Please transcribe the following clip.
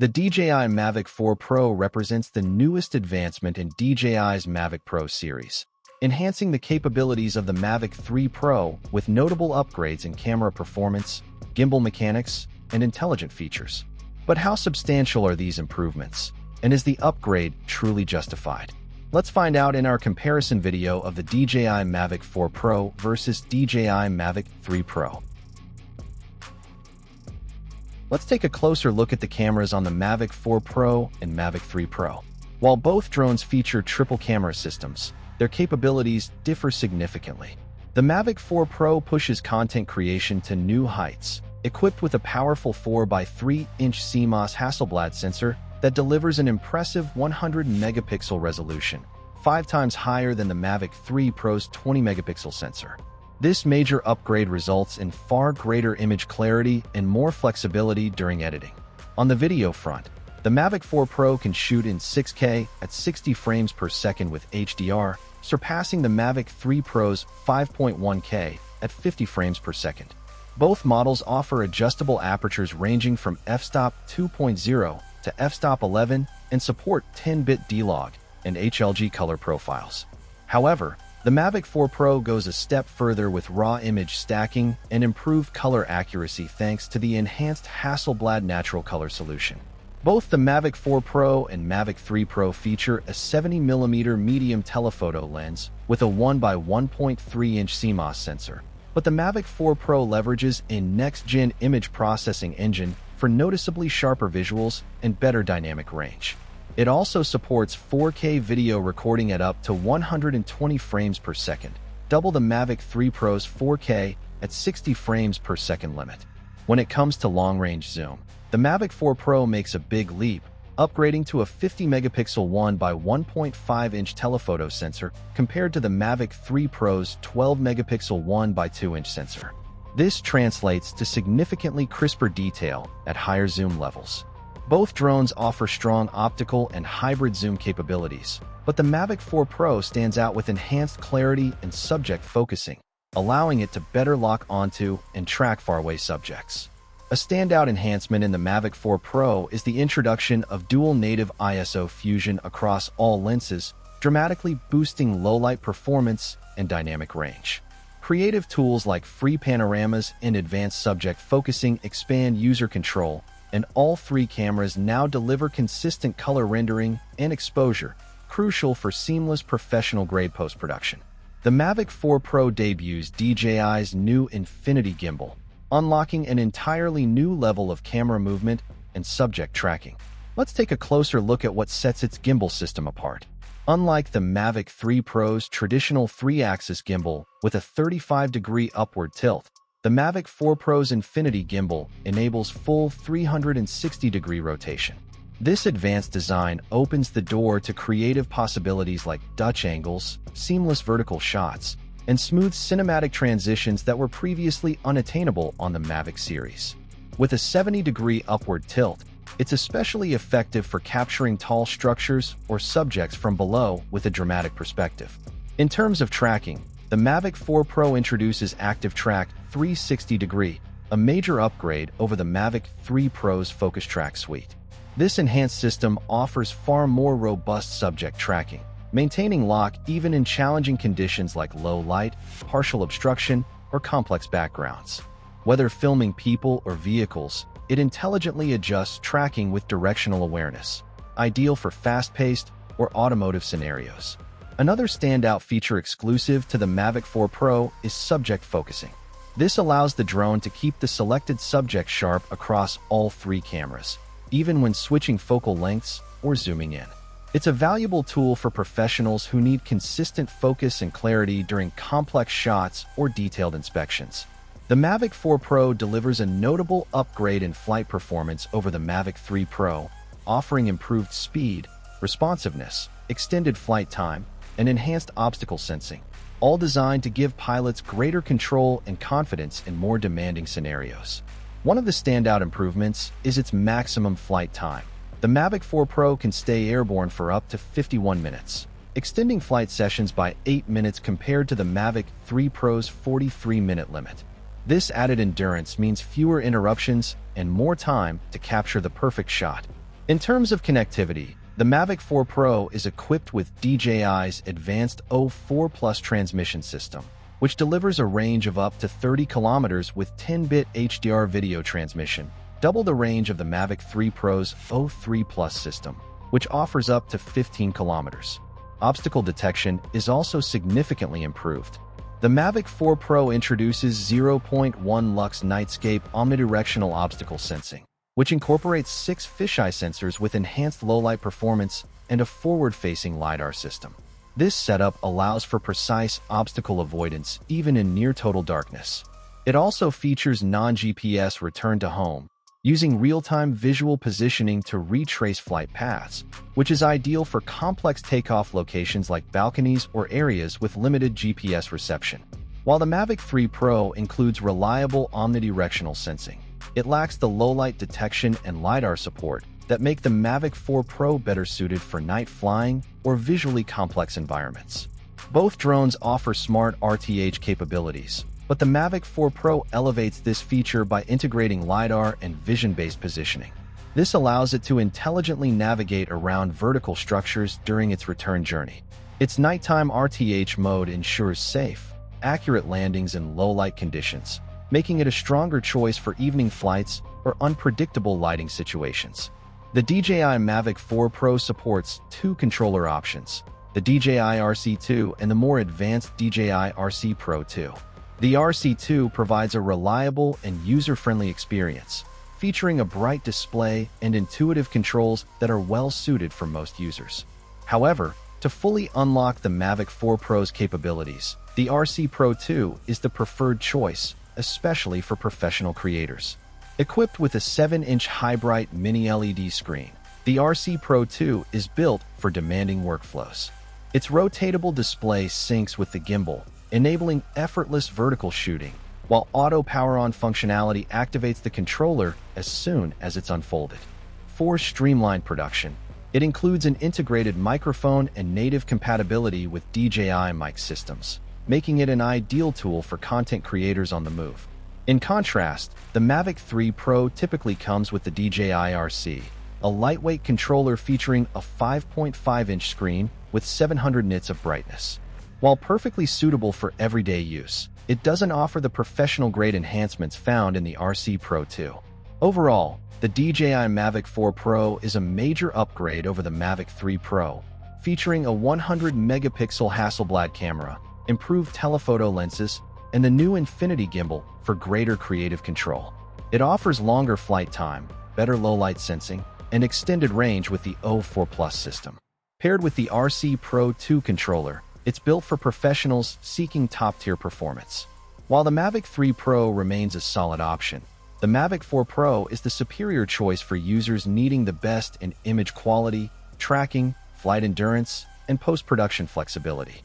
The DJI Mavic 4 Pro represents the newest advancement in DJI's Mavic Pro series, enhancing the capabilities of the Mavic 3 Pro with notable upgrades in camera performance, gimbal mechanics, and intelligent features. But how substantial are these improvements? And is the upgrade truly justified? Let's find out in our comparison video of the DJI Mavic 4 Pro versus DJI Mavic 3 Pro. Let's take a closer look at the cameras on the Mavic 4 Pro and Mavic 3 Pro. While both drones feature triple camera systems, their capabilities differ significantly. The Mavic 4 Pro pushes content creation to new heights, equipped with a powerful 4x3-inch CMOS Hasselblad sensor that delivers an impressive 100-megapixel resolution, 5 times higher than the Mavic 3 Pro's 20-megapixel sensor. This major upgrade results in far greater image clarity and more flexibility during editing. On the video front, the Mavic 4 Pro can shoot in 6K at 60 frames per second with HDR, surpassing the Mavic 3 Pro's 5.1K at 50 frames per second. Both models offer adjustable apertures ranging from f-stop 2.0 to f-stop 11 and support 10-bit D-Log and HLG color profiles. However, the Mavic 4 Pro goes a step further with raw image stacking and improved color accuracy thanks to the enhanced Hasselblad natural color solution. Both the Mavic 4 Pro and Mavic 3 Pro feature a 70mm medium telephoto lens with a 1x1.3-inch CMOS sensor, but the Mavic 4 Pro leverages a next-gen image processing engine for noticeably sharper visuals and better dynamic range. It also supports 4K video recording at up to 120 frames per second, double the Mavic 3 Pro's 4K at 60 frames per second limit. When it comes to long-range zoom, the Mavic 4 Pro makes a big leap, upgrading to a 50-megapixel 1x1.5-inch telephoto sensor compared to the Mavic 3 Pro's 12-megapixel 1x2-inch sensor. This translates to significantly crisper detail at higher zoom levels. Both drones offer strong optical and hybrid zoom capabilities, but the Mavic 4 Pro stands out with enhanced clarity and subject focusing, allowing it to better lock onto and track faraway subjects. A standout enhancement in the Mavic 4 Pro is the introduction of dual native ISO fusion across all lenses, dramatically boosting low-light performance and dynamic range. Creative tools like free panoramas and advanced subject focusing expand user control, and all three cameras now deliver consistent color rendering and exposure, crucial for seamless professional-grade post-production. The Mavic 4 Pro debuts DJI's new Infinity Gimbal, unlocking an entirely new level of camera movement and subject tracking. Let's take a closer look at what sets its gimbal system apart. Unlike the Mavic 3 Pro's traditional 3-axis gimbal with a 35-degree upward tilt, the Mavic 4 Pro's Infinity Gimbal enables full 360-degree rotation. This advanced design opens the door to creative possibilities like Dutch angles, seamless vertical shots, and smooth cinematic transitions that were previously unattainable on the Mavic series. With a 70-degree upward tilt, it's especially effective for capturing tall structures or subjects from below with a dramatic perspective. In terms of tracking, the Mavic 4 Pro introduces Active Track 360-degree, a major upgrade over the Mavic 3 Pro's Focus Track suite. This enhanced system offers far more robust subject tracking, maintaining lock even in challenging conditions like low light, partial obstruction, or complex backgrounds. Whether filming people or vehicles, it intelligently adjusts tracking with directional awareness, ideal for fast-paced or automotive scenarios. Another standout feature exclusive to the Mavic 4 Pro is subject focusing. This allows the drone to keep the selected subject sharp across all three cameras, even when switching focal lengths or zooming in. It's a valuable tool for professionals who need consistent focus and clarity during complex shots or detailed inspections. The Mavic 4 Pro delivers a notable upgrade in flight performance over the Mavic 3 Pro, offering improved speed, responsiveness, extended flight time, and enhanced obstacle sensing, all designed to give pilots greater control and confidence in more demanding scenarios. One of the standout improvements is its maximum flight time. The Mavic 4 Pro can stay airborne for up to 51 minutes, extending flight sessions by 8 minutes compared to the Mavic 3 Pro's 43-minute limit. This added endurance means fewer interruptions and more time to capture the perfect shot. In terms of connectivity, the Mavic 4 Pro is equipped with DJI's advanced O4 Plus transmission system, which delivers a range of up to 30 kilometers with 10-bit HDR video transmission, double the range of the Mavic 3 Pro's O3 Plus system, which offers up to 15 kilometers. Obstacle detection is also significantly improved. The Mavic 4 Pro introduces 0.1 lux nightscape omnidirectional obstacle sensing, which incorporates 6 fisheye sensors with enhanced low-light performance and a forward-facing LiDAR system. This setup allows for precise obstacle avoidance even in near-total darkness. It also features non-GPS return to home, using real-time visual positioning to retrace flight paths, which is ideal for complex takeoff locations like balconies or areas with limited GPS reception. While the Mavic 3 Pro includes reliable omnidirectional sensing, it lacks the low-light detection and LiDAR support that make the Mavic 4 Pro better suited for night flying or visually complex environments. Both drones offer smart RTH capabilities, but the Mavic 4 Pro elevates this feature by integrating LiDAR and vision-based positioning. This allows it to intelligently navigate around vertical structures during its return journey. Its nighttime RTH mode ensures safe, accurate landings in low-light conditions, making it a stronger choice for evening flights or unpredictable lighting situations. The DJI Mavic 4 Pro supports 2 controller options, the DJI RC2 and the more advanced DJI RC Pro 2. The RC2 provides a reliable and user-friendly experience, featuring a bright display and intuitive controls that are well-suited for most users. However, to fully unlock the Mavic 4 Pro's capabilities, the RC Pro 2 is the preferred choice, especially for professional creators. Equipped with a 7-inch high-bright mini-LED screen, the RC Pro 2 is built for demanding workflows. Its rotatable display syncs with the gimbal, enabling effortless vertical shooting, while auto power-on functionality activates the controller as soon as it's unfolded. For streamlined production, it includes an integrated microphone and native compatibility with DJI mic systems, making it an ideal tool for content creators on the move. In contrast, the Mavic 3 Pro typically comes with the DJI RC, a lightweight controller featuring a 5.5-inch screen with 700 nits of brightness. While perfectly suitable for everyday use, it doesn't offer the professional-grade enhancements found in the RC Pro 2. Overall, the DJI Mavic 4 Pro is a major upgrade over the Mavic 3 Pro, featuring a 100-megapixel Hasselblad camera, improved telephoto lenses, and the new Infinity Gimbal for greater creative control. It offers longer flight time, better low-light sensing, and extended range with the O4 Plus system. Paired with the RC Pro 2 controller, it's built for professionals seeking top-tier performance. While the Mavic 3 Pro remains a solid option, the Mavic 4 Pro is the superior choice for users needing the best in image quality, tracking, flight endurance, and post-production flexibility.